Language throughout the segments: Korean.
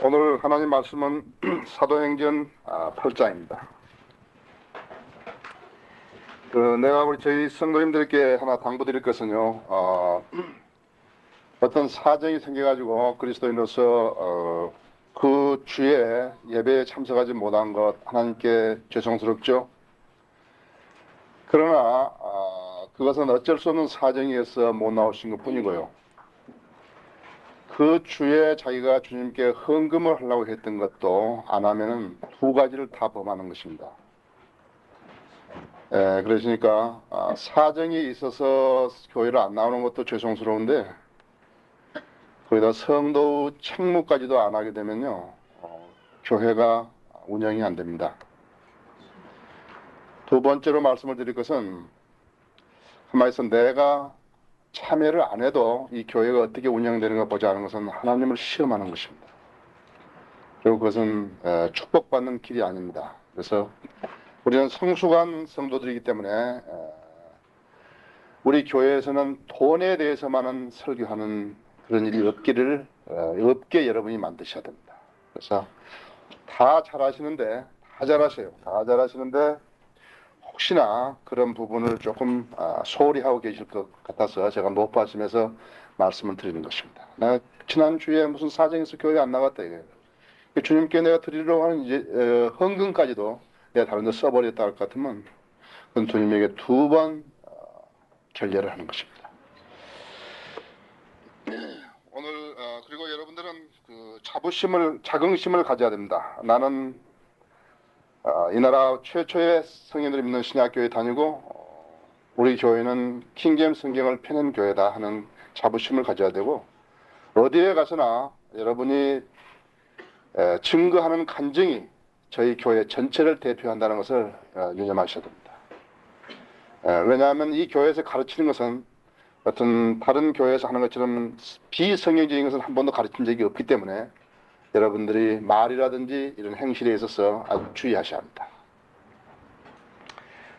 오늘 하나님 말씀은 사도행전 8장입니다. 내가 우리 저희 성도님들께 하나 당부드릴 것은요, 어떤 사정이 생겨가지고 그리스도인으로서 그 주에 예배에 참석하지 못한 것 하나님께 죄송스럽죠. 그러나 그것은 어쩔 수 없는 사정이어서 못 나오신 것 뿐이고요. 그 주에 자기가 주님께 헌금을 하려고 했던 것도 안 하면은 두 가지를 다 범하는 것입니다. 그러시니까 사정이 있어서 교회를 안 나오는 것도 죄송스러운데 거기다 성도 책무까지도 안 하게 되면요, 교회가 운영이 안 됩니다. 두 번째로 말씀을 드릴 것은 한마디서 내가 참여를 안 해도 이 교회가 어떻게 운영되는가 보자 하는 것은 하나님을 시험하는 것입니다. 그리고 그것은 축복받는 길이 아닙니다. 그래서 우리는 성숙한 성도들이기 때문에 우리 교회에서는 돈에 대해서만은 설교하는 그런 일이 없게 여러분이 만드셔야 됩니다. 그래서 다 잘하시는데, 다 잘하시는데 혹시나 그런 부분을 조금 소홀히 하고 계실 것 같아서 제가 높아지면서 말씀을 드리는 것입니다. 나 지난주에 무슨 사정에서 교회 안 나갔다 이거예요. 주님께 내가 드리려고 하는 헌금까지도 내가 다른 데 써버렸다 할 것 같으면 그건 주님에게 두 번 결례를 하는 것입니다. 오늘 그리고 여러분들은 그 자긍심을 가져야 됩니다. 나는 이 나라 최초의 성인들이 믿는 신약교회 다니고 우리 교회는 킹제임스 성경을 펴낸 교회다 하는 자부심을 가져야 되고, 어디에 가서나 여러분이 증거하는 간증이 저희 교회 전체를 대표한다는 것을 유념하셔야 됩니다. 왜냐하면 이 교회에서 가르치는 것은 어떤 다른 교회에서 하는 것처럼 비성경적인 것을 한 번도 가르친 적이 없기 때문에 여러분들이 말이라든지 이런 행실에 있어서 아주 주의하셔야 합니다.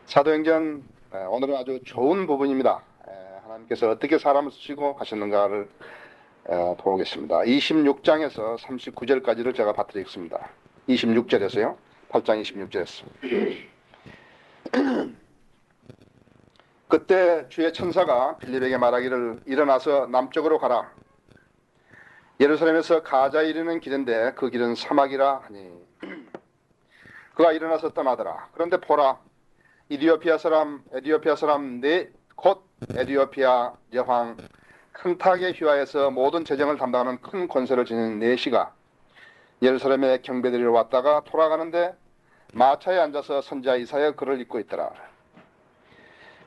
사도행전 오늘은 아주 좋은 부분입니다. 하나님께서 어떻게 사람을 쓰시고 하셨는가를 보겠습니다. 26장에서 39절까지를 제가 받드리겠습니다. 26절에서요. 8장 26절에서. 그때 주의 천사가 빌립에게 말하기를 일어나서 남쪽으로 가라. 예루살렘에서 가자에 이르는 길인데 그 길은 사막이라 하니 그가 일어나서 떠나더라. 그런데 보라, 에디오피아 사람 곧 에디오피아 여왕 칸탁의 휘하에서 모든 재정을 담당하는 큰 권세를 지닌 네시가 예루살렘에 경배드리러 왔다가 돌아가는데 마차에 앉아서 선지자 이사야 글을 읽고 있더라.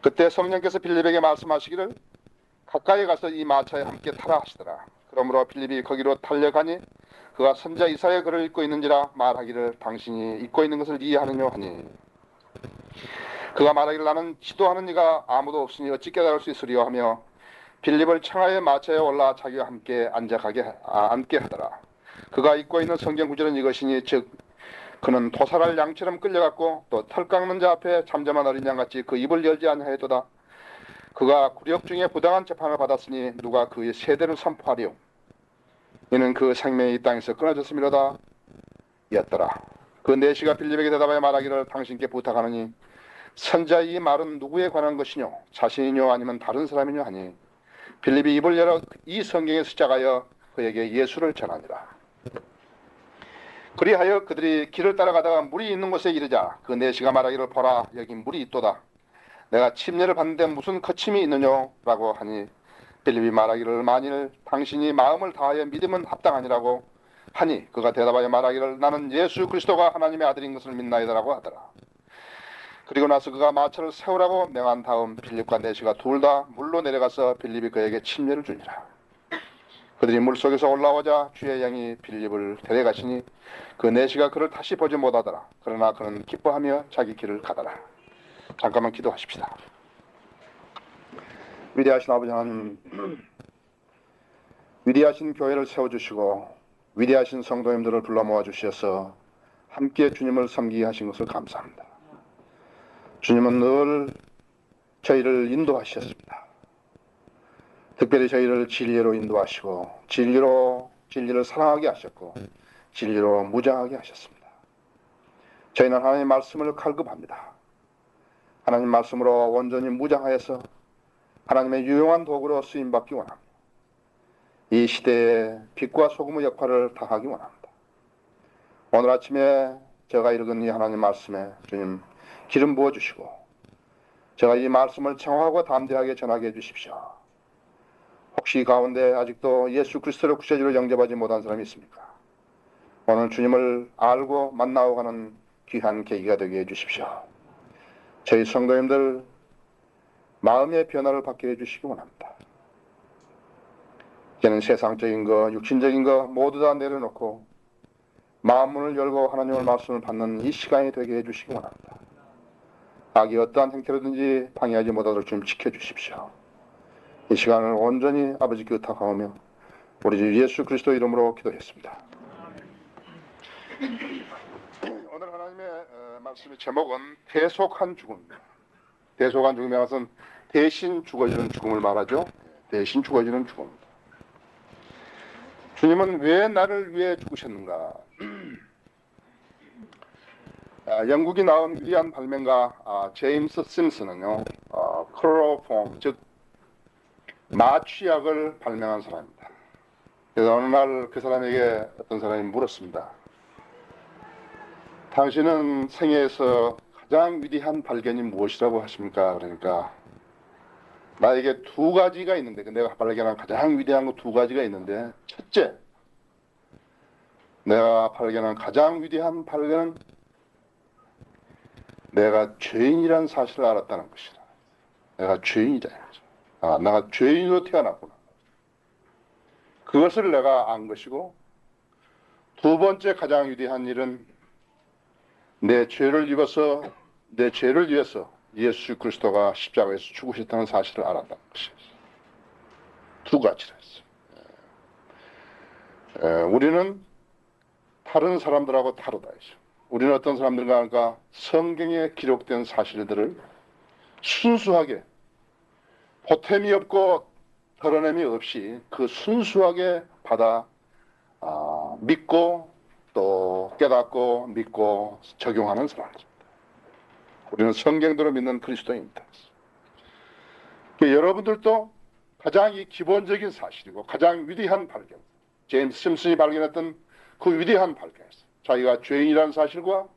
그때 성령께서 빌립에게 말씀하시기를 가까이 가서 이 마차에 함께 타라 하시더라. 그러므로 빌립이 거기로 달려가니 그가 선지자 이사야 글을 읽고 있는지라 말하기를 당신이 읽고 있는 것을 이해하느냐 하니 그가 말하기를 나는 지도하는 이가 아무도 없으니 어찌 깨달을 수 있으리요 하며 빌립을 청하여 마차에 올라 자기와 함께 앉게 하더라. 그가 읽고 있는 성경 구절은 이것이니 즉 그는 도살할 양처럼 끌려갔고 또 털 깎는 자 앞에 잠잠한 어린 양같이 그 입을 열지 아니하였도다. 그가 굴욕 중에 부당한 재판을 받았으니 누가 그의 세대를 선포하리요. 이는 그 생명이 이 땅에서 끊어졌음이로다 였더라. 그 네시가 빌립에게 대답하여 말하기를 당신께 부탁하느니 선자의 이 말은 누구에 관한 것이뇨? 자신이뇨 아니면 다른 사람이뇨 하니 빌립이 입을 열어 이 성경에 시작하여 그에게 예수를 전하니라. 그리하여 그들이 길을 따라가다가 물이 있는 곳에 이르자 그 네시가 말하기를 보라 여기 물이 있도다. 내가 침례를 받는데 무슨 거침이 있느뇨? 라고 하니 빌립이 말하기를 만일 당신이 마음을 다하여 믿으면 합당하니라고 하니 그가 대답하여 말하기를 나는 예수 그리스도가 하나님의 아들인 것을 믿나이다라고 하더라. 그리고 나서 그가 마차를 세우라고 명한 다음 빌립과 네시가 둘 다 물로 내려가서 빌립이 그에게 침례를 주니라. 그들이 물속에서 올라오자 주의 영이 빌립을 데려가시니 그 네시가 그를 다시 보지 못하더라. 그러나 그는 기뻐하며 자기 길을 가더라. 잠깐만 기도하십시다. 위대하신 아버지 하나님, 위대하신 교회를 세워주시고 위대하신 성도님들을 불러 모아주셔서 함께 주님을 섬기게 하신 것을 감사합니다. 주님은 늘 저희를 인도하셨습니다. 특별히 저희를 진리로 인도하시고 진리를 사랑하게 하셨고 진리로 무장하게 하셨습니다. 저희는 하나님의 말씀을 갈급합니다. 하나님 말씀으로 온전히 무장하여서 하나님의 유용한 도구로 쓰임받기 원합니다. 이 시대에 빛과 소금의 역할을 다하기 원합니다. 오늘 아침에 제가 읽은 이 하나님 말씀에 주님 기름 부어주시고 제가 이 말씀을 청하고 담대하게 전하게 해주십시오. 혹시 가운데 아직도 예수 그리스도를 구세주로 영접하지 못한 사람이 있습니까? 오늘 주님을 알고 만나고 가는 귀한 계기가 되게 해주십시오. 저희 성도님들 마음의 변화를 받게 해주시기 원합니다. 이제는 세상적인 거, 육신적인 거 모두 다 내려놓고 마음 문을 열고 하나님의 말씀을 받는 이 시간이 되게 해주시기 원합니다. 악이 어떠한 행태로든지 방해하지 못하도록 좀 지켜주십시오. 이 시간을 온전히 아버지께 의탁하오며 우리 주 예수 그리스도 이름으로 기도했습니다. 오늘 하나님의 말씀의 제목은 대속한 죽음입니다. 대속한 죽음에 가서는 대신 죽어지는 죽음을 말하죠. 대신 죽어지는 죽음입니다. 주님은 왜 나를 위해 죽으셨는가? 영국이 나온 위대한 발명가 제임스 심슨은요, 클로로폼, 즉 마취약을 발명한 사람입니다. 그래서 어느 날 그 사람에게 어떤 사람이 물었습니다. 당신은 생애에서 가장 위대한 발견이 무엇이라고 하십니까? 그러니까 나에게 두 가지가 있는데, 내가 발견한 가장 위대한 거 두 가지가 있는데, 첫째, 내가 발견한 가장 위대한 발견은 내가 죄인이라는 사실을 알았다는 것이다. 내가 죄인이다. 내가 죄인으로 태어났구나. 그것을 내가 안 것이고, 두 번째 가장 위대한 일은 내 죄를 위해서 예수 그리스도가 십자가에서 죽으셨다는 사실을 알았다는 것이었어요. 두 가지라 했어요. 우리는 다른 사람들하고 다르다 했어요. 우리는 어떤 사람들과 할까? 성경에 기록된 사실들을 순수하게, 보탬이 없고 덜어냄이 없이 그 순수하게 받아 믿고 또 깨닫고 믿고 적용하는 사람들입니다. 우리는 성경대로 믿는 그리스도입니다. 여러분들도 가장 이 기본적인 사실이고 가장 위대한 발견, 제임스 심슨이 발견했던 그 위대한 발견이었어요. 자기가 죄인이라는 사실과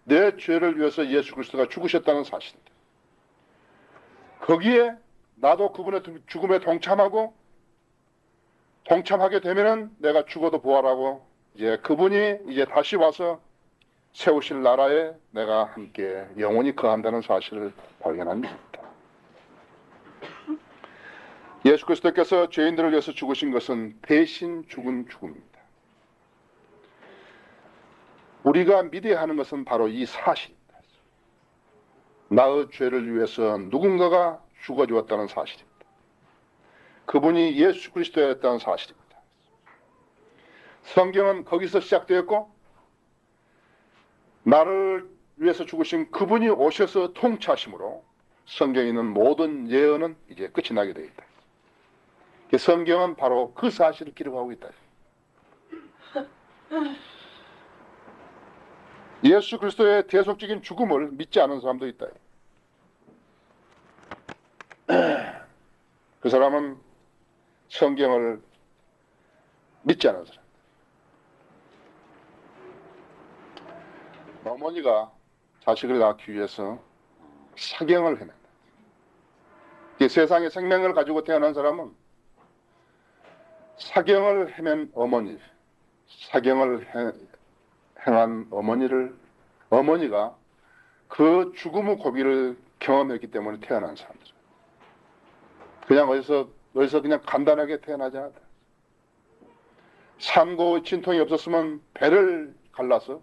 내 죄를 위해서 예수 그리스도가 죽으셨다는 사실입니다. 거기에 나도 그분의 죽음에 동참하게 되면은 내가 죽어도 부활하고 이제 그분이 이제 다시 와서 세우실 나라에 내가 함께 영원히 거한다는 사실을 발견한 것입니다. 예수 그리스도께서 죄인들을 위해서 죽으신 것은 대신 죽은 죽음입니다. 우리가 믿어야 하는 것은 바로 이 사실입니다. 나의 죄를 위해서 누군가가 죽어주었다는 사실입니다. 그분이 예수 그리스도였다는 사실입니다. 성경은 거기서 시작되었고 나를 위해서 죽으신 그분이 오셔서 통치하심으로 성경에 있는 모든 예언은 이제 끝이 나게 되어 있다. 성경은 바로 그 사실을 기록하고 있다. 예수 그리스도의 대속적인 죽음을 믿지 않은 사람도 있다. 그 사람은 성경을 믿지 않은 사람. 어머니가 자식을 낳기 위해서 사경을 해낸다. 세상에 생명을 가지고 태어난 사람은 사경을 헤맨 어머니, 사경을 행한 어머니가 그 죽음의 고비를 경험했기 때문에 태어난 사람들. 그냥 어디서 그냥 간단하게 태어나지 않았다. 산고 진통이 없었으면 배를 갈라서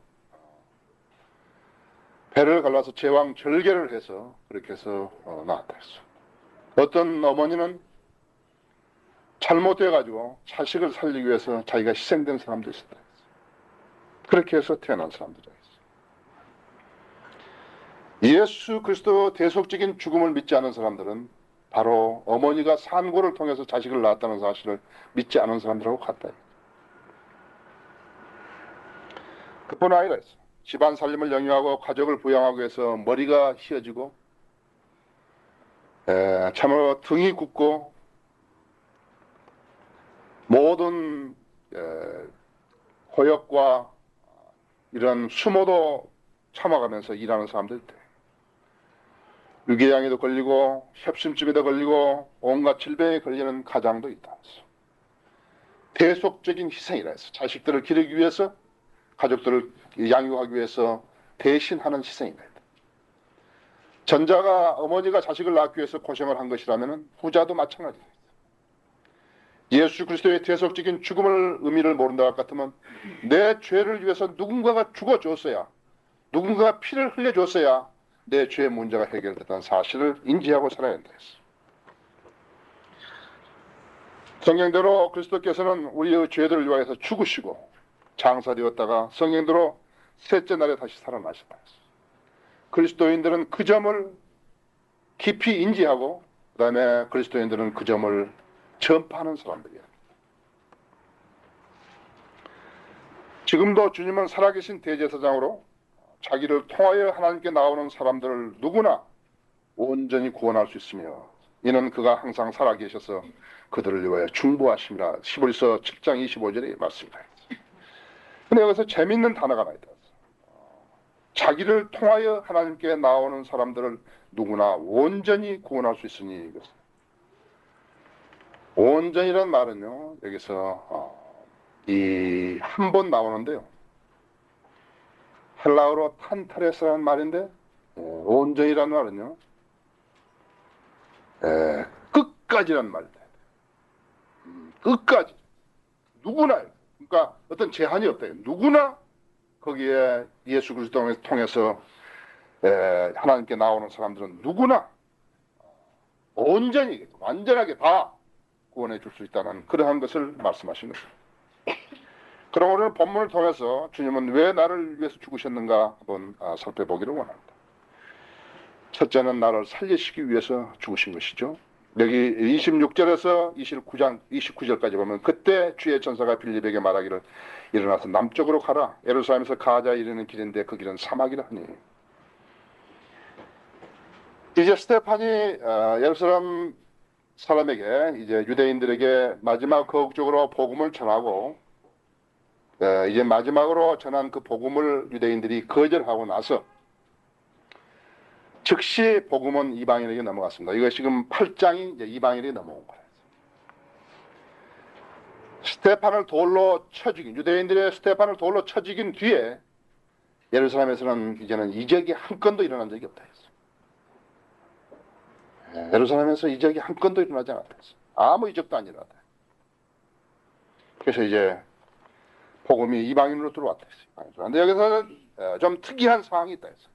제왕 절개를 해서 그렇게 해서 낳았다 했어. 어떤 어머니는 잘못돼가지고 자식을 살리기 위해서 자기가 희생된 사람도 있었다. 그렇게 해서 태어난 사람들이 있어. 예수 그리스도 대속적인 죽음을 믿지 않은 사람들은 바로 어머니가 산고를 통해서 자식을 낳았다는 사실을 믿지 않은 사람들하고 같다. 그뿐 아니라 집안 살림을 영위하고 가족을 부양하기 위해서 머리가 휘어지고 참으로 등이 굽고 모든 고역과 이런 수모도 참아가면서 일하는 사람들 때 위궤양에도 걸리고 협심증에도 걸리고 온갖 질병에 걸리는 가장도 있다. 대속적인 희생이라 해서 자식들을 기르기 위해서 가족들을 양육하기 위해서 대신하는 희생이다. 전자가 어머니가 자식을 낳기 위해서 고생을 한 것이라면 후자도 마찬가지다. 예수 그리스도의 대속적인 죽음을 의미를 모른다 같으면 내 죄를 위해서 누군가가 죽어줬어야, 누군가가 피를 흘려줬어야 내 죄의 문제가 해결됐다는 사실을 인지하고 살아야 한다 했어. 성경대로 그리스도께서는 우리의 죄들을 위하여서 죽으시고 장사되었다가 성경대로 셋째 날에 다시 살아나셨다 했어. 그리스도인들은 그 점을 깊이 인지하고 그 다음에 그리스도인들은 그 점을 전파하는 사람들이야. 지금도 주님은 살아계신 대제사장으로 자기를 통하여 하나님께 나오는 사람들을 누구나 온전히 구원할 수 있으며 이는 그가 항상 살아계셔서 그들을 위하여 중보하심이라. 히브리서 7장 25절에 말씀입니다. 근데 여기서 재밌는 단어가 하나 있다. 자기를 통하여 하나님께 나오는 사람들을 누구나 온전히 구원할 수 있으니. 온전이란 말은요, 여기서 이 한 번 나오는데요, 헬라어로 탄타레스라는 말인데 온전이란 말은요 끝까지란 말이다. 끝까지 누구나, 그러니까 어떤 제한이 없다. 누구나 거기에 예수 그리스도를 통해서 하나님께 나오는 사람들은 누구나 온전히 완전하게 다 구원해 줄 수 있다는 그러한 것을 말씀하시는 거예요. 그럼 오늘 본문을 통해서 주님은 왜 나를 위해서 죽으셨는가 한번 살펴보기를 원합니다. 첫째는 나를 살리시기 위해서 죽으신 것이죠. 여기 26절에서 29절까지 보면 그때 주의 천사가 빌립에게 말하기를 일어나서 남쪽으로 가라. 예루살렘에서 가자에 이르는 길인데 그 길은 사막이라 하니. 이제 스테판이 예루살렘 사람에게, 이제 유대인들에게 마지막 거국적으로 복음을 전하고 이제 마지막으로 전한 그 복음을 유대인들이 거절하고 나서 즉시 복음은 이방인에게 넘어갔습니다. 이거 지금 8장이 이제 이방인에게 넘어온 거예요. 스테판을 돌로 쳐 죽인, 유대인들의 스테판을 돌로 쳐 죽인 뒤에 예루살렘에서는 이제는 이적이 한 건도 일어난 적이 없다 했어요. 예루살렘에서 이적이 한 건도 일어나지 않았다 했어요. 아무 이적도 안 일어났다. 그래서 이제 복음이 이방인으로 들어왔다 했어요. 그런데 여기서는 좀 특이한 상황이 있다 했어요.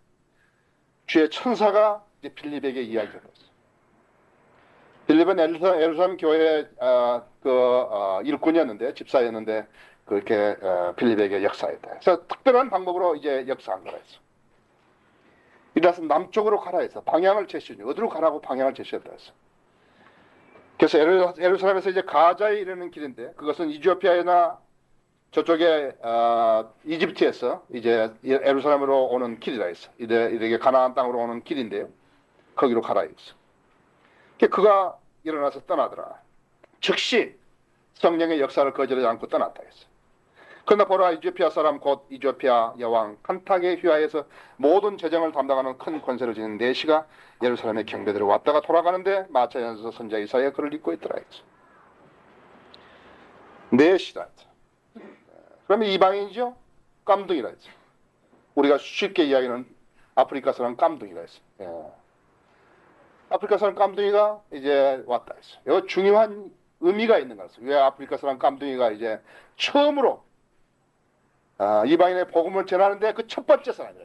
주의 천사가 이제 빌립에게 이야기를 했어요. 빌립은 예루살렘 교회의 일꾼이었는데, 집사였는데 그렇게 빌립에게 역사했다. 그래서 특별한 방법으로 이제 역사한 거라 했어. 이라서 남쪽으로 가라 해서 방향을 제시해. 어디로 가라고 방향을 제시했다 했어. 그래서 예루살렘에서 이제 가자에 이르는 길인데, 그것은 이디오피아나 저쪽에 이집트에서 이제 예루살렘으로 오는 길이라 했어. 이렇게 가나안 땅으로 오는 길인데요. 거기로 가라 했어. 그가 일어나서 떠나더라. 즉시 성령의 역사를 거절하지 않고 떠났다 했어. 그러나 보라, 이디오피아 사람 곧 이디오피아 여왕 칸타게 휘하에서 모든 재정을 담당하는 큰 권세를 지닌 네시가 예루살렘의 경배들을 왔다가 돌아가는데 마차에서 선자 이사야 그를 입고 있더라 했어. 네시라 했어. 그러면 이방인이죠? 깜둥이라 했어. 우리가 쉽게 이야기하는 아프리카 사람 깜둥이라 했어. 아프리카 사람 깜둥이가 이제 왔다 했어. 이거 중요한 의미가 있는 거였어. 왜 아프리카 사람 깜둥이가 이제 처음으로 이방인의 복음을 전하는데 그 첫 번째 사람이라.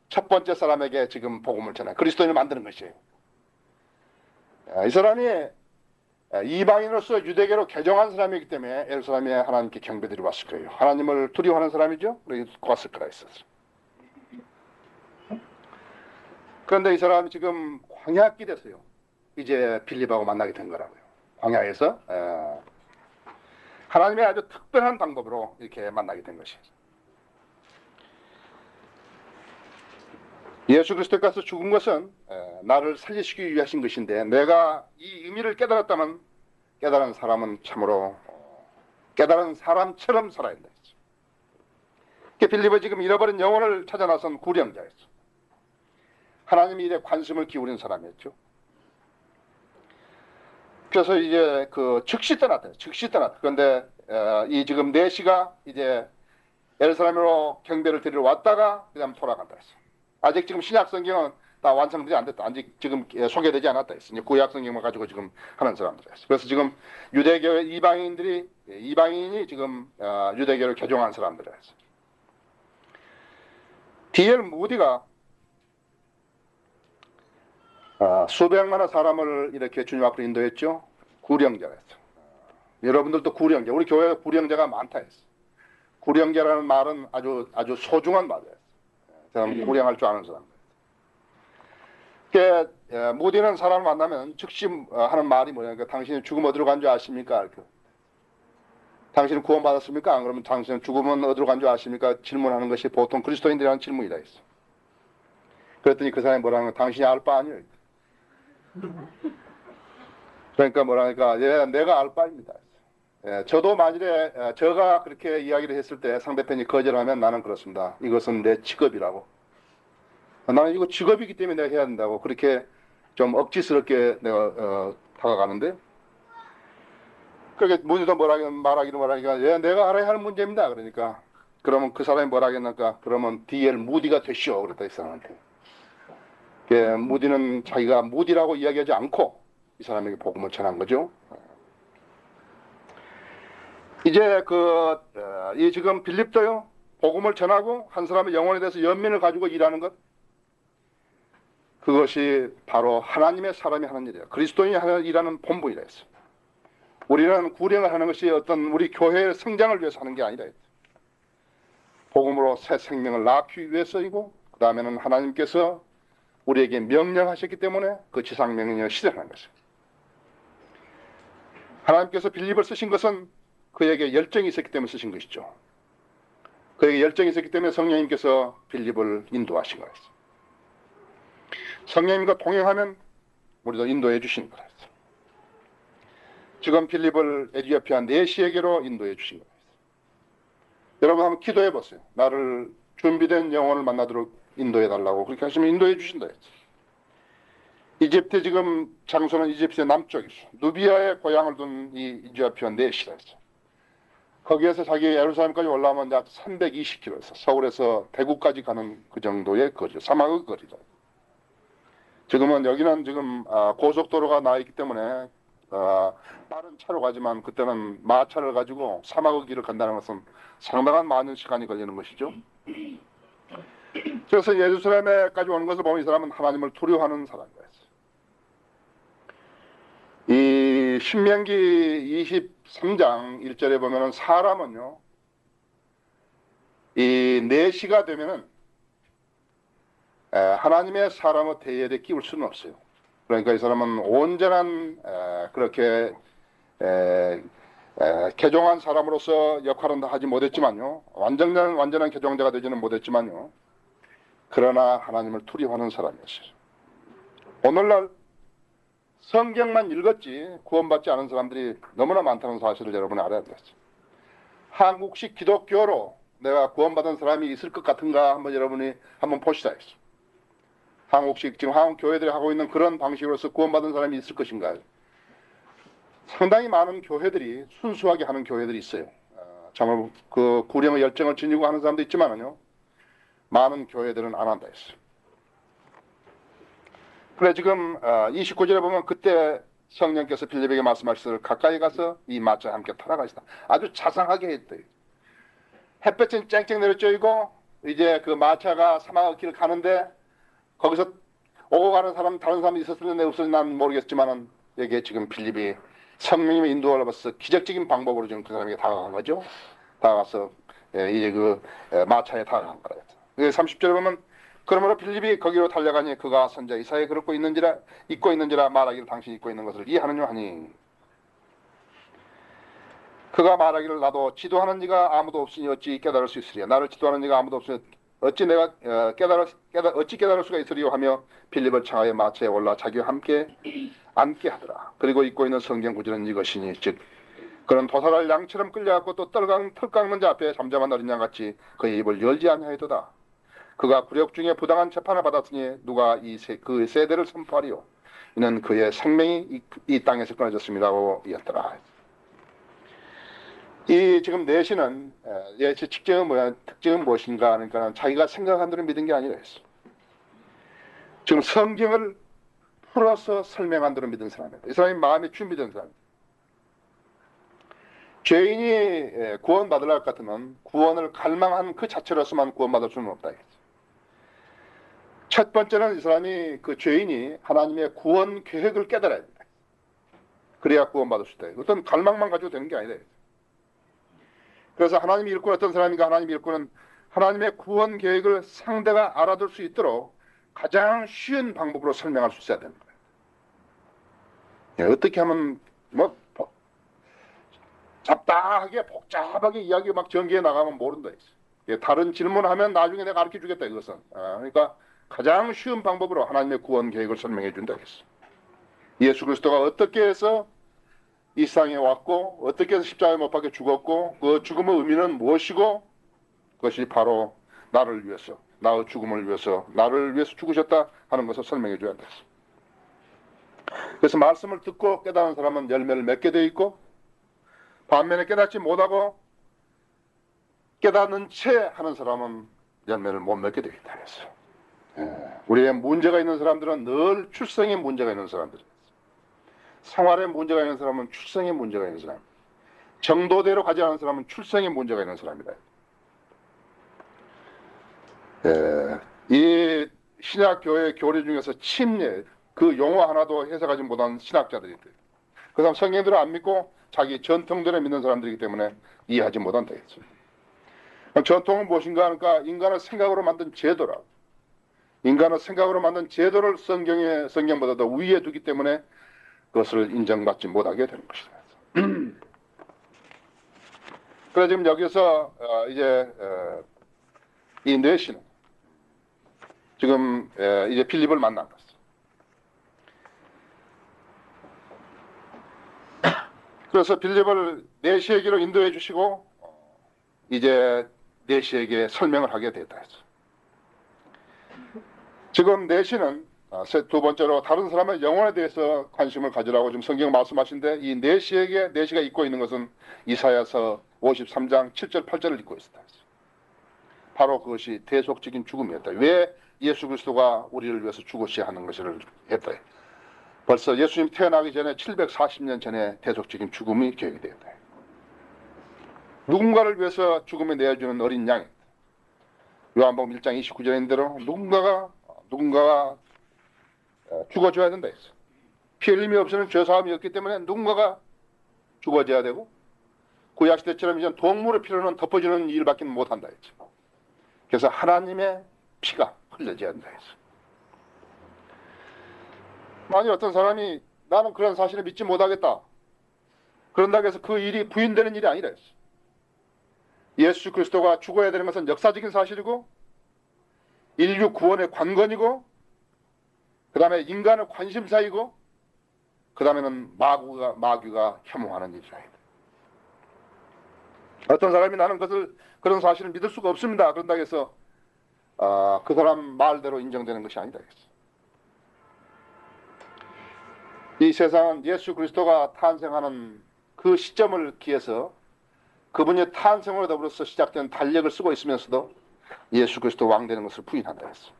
첫 번째 사람에게 지금 복음을 전해 그리스도인을 만드는 것이에요. 이 사람이 이방인으로서 유대계로 개종한 사람이기 때문에 예루살렘에 하나님께 경배드리러 왔을 거예요. 하나님을 두려워하는 사람이죠. 그래서 왔을 거라 했었어요. 그런데 이 사람이 지금 광야길에서요, 이제 빌립하고 만나게 된 거라고요. 광야에서 하나님의 아주 특별한 방법으로 이렇게 만나게 된 것이에요. 예수 그리스도께서 죽은 것은 나를 살리시기 위하신 것인데 내가 이 의미를 깨달았다면 깨달은 사람은 참으로 깨달은 사람처럼 살아야 된다. 빌립은 지금 잃어버린 영혼을 찾아 나선 구령자였어. 하나님이 일에 관심을 기울인 사람이었죠. 그래서 이제 즉시 떠났다. 즉시 떠났다. 그런데 이 지금 4시가 이제 예루살렘으로 경배를 드리러 왔다가 그다음 돌아간다 했어. 아직 지금 신약 성경은 다 완성되지 않았다. 아직 지금 소개되지 않았다 했어. 이제 구약 성경만 가지고 지금 하는 사람들 했어. 그래서 지금 유대교 이방인이 지금 유대교를 개종한 사람들 했어. D.L. 무디가 수백만의 사람을 이렇게 주님 앞으로 인도했죠. 구령자였어. 여러분들도 구령자, 우리 교회에 구령자가 많다 했어. 구령자라는 말은 아주 소중한 말이에요. 사람 구령할 줄 아는 사람. 무디는 사람을 만나면 즉시 하는 말이 뭐냐니까 당신이 죽음 어디로 간 줄 아십니까? 당신은 구원받았습니까? 안 그러면 당신은 죽으면 어디로 간 줄 아십니까? 질문하는 것이 보통 그리스도인들이 하는 질문이다 했어. 그랬더니 그 사람이 뭐라는 거야? 당신이 알 바 아니에요. 그러니까 뭐라니까 내가 알 바입니다. 저도 만일에 저가 그렇게 이야기를 했을 때 상대편이 거절하면 나는 그렇습니다. 이것은 내 직업이라고. 나는 이거 직업이기 때문에 내가 해야 된다고 그렇게 좀 억지스럽게 내가 다가가는데 그렇게 무디도 말하기도 내가 알아야 할 문제입니다. 그러니까 그러면 그 사람이 뭐라 하겠는가? 그러면 D.L. 무디가 되시오. 그랬다 이 사람한테. 무디는 자기가 무디라고 이야기하지 않고 이 사람에게 복음을 전한 거죠. 이제 이 지금 빌립도요 복음을 전하고 한 사람의 영혼에 대해서 연민을 가지고 일하는 것 그것이 바로 하나님의 사람이 하는 일이에요. 그리스도인이 일하는 본분이라 했어요. 우리는 구령을 하는 것이 어떤 우리 교회의 성장을 위해서 하는 게 아니라 했어요. 복음으로 새 생명을 낳기 위해서이고 그 다음에는 하나님께서 우리에게 명령하셨기 때문에 그 지상 명령을 실현하는 것이에요. 하나님께서 빌립을 쓰신 것은 그에게 열정이 있었기 때문에 쓰신 것이죠. 그에게 열정이 있었기 때문에 성령님께서 빌립을 인도하신 거였어요. 성령님과 동행하면 우리도 인도해 주시는 거였어요. 지금 빌립을 에디오피아 네시에게로 인도해 주신 거였어요. 여러분 한번 기도해 보세요. 나를 준비된 영혼을 만나도록 인도해 달라고 그렇게 하시면 인도해 주신다 했어요. 이집트 지금 장소는 이집트의 남쪽이죠. 누비아의 고향을 둔 이 에디오피아 네시라 했어요. 거기에서 자기 예루살렘까지 올라오면 약 320km에서 서울에서 대구까지 가는 그 정도의 거리, 사막의 거리다. 지금은 여기는 지금 고속도로가 나 있기 때문에 빠른 차로 가지만 그때는 마차를 가지고 사막의 길을 간다는 것은 상당한 많은 시간이 걸리는 것이죠. 그래서 예루살렘에까지 오는 것을 보면 이 사람은 하나님을 두려워하는 사람이었어요. 이 신명기 23장 1절에 보면은 사람은요 이 4시가 되면은 하나님의 사람의 대열에 끼울 수는 없어요. 그러니까 이 사람은 온전한 그렇게 개종한 사람으로서 역할은 다 하지 못했지만요 완전한 개종자가 되지는 못했지만요 그러나 하나님을 두려워하는 사람이었어요. 오늘날 성경만 읽었지 구원받지 않은 사람들이 너무나 많다는 사실을 여러분이 알아야 되겠어요. 한국식 기독교로 내가 구원받은 사람이 있을 것 같은가 한번 여러분이 한번 보시다 했어요. 한국식 지금 한국 교회들이 하고 있는 그런 방식으로서 구원받은 사람이 있을 것인가. 상당히 많은 교회들이 순수하게 하는 교회들이 있어요. 정말 그 구령의 열정을 지니고 하는 사람도 있지만요 많은 교회들은 안 한다 했어요. 그래 지금 29절에 보면 그때 성령께서 빌립에게 말씀하시기를 가까이 가서 이 마차에 함께 타라 가시다. 아주 자상하게 했대요. 햇볕은 쨍쨍 내려쬐고 이제 그 마차가 사막의 길을 가는데 거기서 오고 가는 사람 다른 사람이 있었는데 없었는지 난 모르겠지만은 여기에 지금 빌립이 성령님의 인도를 받아서 기적적인 방법으로 지금 그 사람에게 다가간 거죠. 다가가서 이제 그 마차에 다가간 거라. 30절에 보면 그러므로 빌립이 거기로 달려가니 그가 선자 이사야에 그렇고 입고 있는지라 말하기를 당신이 입고 있는 것을 이해하느냐 하니 그가 말하기를 나도 지도하는 이가 아무도 없으니 어찌 깨달을 수 있으랴. 나를 지도하는 이가 아무도 없으니 어찌 내가 어찌 깨달을 수가 있으리요 하며 빌립을 창하여 마차에 올라 자기와 함께 앉게 하더라. 그리고 읽고 있는 성경 구절은 이것이니 즉 그는 도살할 양처럼 끌려갔고 또 털 깎는 자 앞에 잠잠한 어린 양같이 그의 입을 열지 아니하였도다. 그가 굴욕 중에 부당한 재판을 받았으니 누가 그 세대를 선포하리요. 이는 그의 생명이 이 땅에서 끊어졌습니다고 이었더라. 이 지금 내시는 특징은 무엇인가 하니까 자기가 생각한 대로 믿은 게 아니라 했어. 지금 성경을 풀어서 설명한 대로 믿은 사람이다. 이 사람이 마음이 준비된 사람이다. 죄인이 구원받으려 할 것 같으면 구원을 갈망한 그 자체로서만 구원받을 수는 없다. 첫 번째는 이 사람이 그 죄인이 하나님의 구원 계획을 깨달아야 된다. 그래야 구원받을 수 있다. 어떤 갈망만 가지고 되는 게 아니다. 그래서 하나님이 일꾼 어떤 사람인가 하나님이 일꾼은 하나님의 구원 계획을 상대가 알아들 수 있도록 가장 쉬운 방법으로 설명할 수 있어야 되는 거예요. 어떻게 하면 뭐 잡다하게 복잡하게 이야기 막 전개해 나가면 모른다. 다른 질문하면 나중에 내가 가르쳐 주겠다 이것은. 그러니까 가장 쉬운 방법으로 하나님의 구원 계획을 설명해 준다 했어. 예수 그리스도가 어떻게 해서 이 세상에 왔고 어떻게 해서 십자가에 못 박혀 죽었고 그 죽음의 의미는 무엇이고 그것이 바로 나를 위해서 나의 죽음을 위해서 나를 위해서 죽으셨다 하는 것을 설명해 줘야 됐어. 그래서 말씀을 듣고 깨달은 사람은 열매를 맺게 돼 있고 반면에 깨닫지 못하고 깨닫는 채 하는 사람은 열매를 못 맺게 되겠다 그랬어. 우리의 문제가 있는 사람들은 늘 출생에 문제가 있는 사람들이에요. 생활에 문제가 있는 사람은 출생에 문제가 있는 사람. 정도대로 가지 않은 사람은 출생에 문제가 있는 사람이다. 이 신약교회 교리 중에서 침례 그 용어 하나도 해석하지 못한 신학자들이 있대요. 그 사람 성경대로 안 믿고 자기 전통대로 믿는 사람들이기 때문에 이해하지 못한다 했죠. 전통은 무엇인가 하니까 인간을 생각으로 만든 제도라. 인간을 생각으로 만든 제도를 성경보다 더 위에 두기 때문에 그것을 인정받지 못하게 되는 것이다. 그래서 지금 여기서 이제 이 뇌시는 지금 이제 필립을 만난 것이죠. 그래서 필립을 뇌시에게로 인도해 주시고 이제 뇌시에게 설명을 하게 됐다 했죠. 지금 뇌시는 두 번째로 다른 사람의 영혼에 대해서 관심을 가지라고 지금 성경 말씀하신데 이 뇌시가 잊고 있는 것은 이사야서 53장 7절 8절을 잊고 있었다. 바로 그것이 대속적인 죽음이었다. 왜 예수 그리스도가 우리를 위해서 죽으셔야 하는 것을 했다. 벌써 예수님 태어나기 전에 740년 전에 대속적인 죽음이 계획이 되었다. 누군가를 위해서 죽음에 내어주는 어린 양이다. 요한복음 1장 29절인 대로 누군가가 죽어줘야 된다 했어. 피 흘림이 없이는 죄사함이 없기 때문에 누군가가 죽어져야 되고 구약시대처럼 이제 동물의 피로는 덮어주는 일밖에 못한다 했죠. 그래서 하나님의 피가 흘려져야 한다 했어. 만일 어떤 사람이 나는 그런 사실을 믿지 못하겠다. 그런다고 해서 그 일이 부인되는 일이 아니라 했어. 예수 그리스도가 죽어야 되는 것은 역사적인 사실이고 인류 구원의 관건이고 그 다음에 인간의 관심사이고 그 다음에는 마귀가 혐오하는 일이다. 어떤 사람이 나는 그런 사실을 믿을 수가 없습니다. 그런다고 해서 그 사람 말대로 인정되는 것이 아니다. 이 세상은 예수 그리스도가 탄생하는 그 시점을 기해서 그분의 탄생으로 더불어서 시작된 달력을 쓰고 있으면서도 예수 그리스도 왕 되는 것을 부인한다 했어.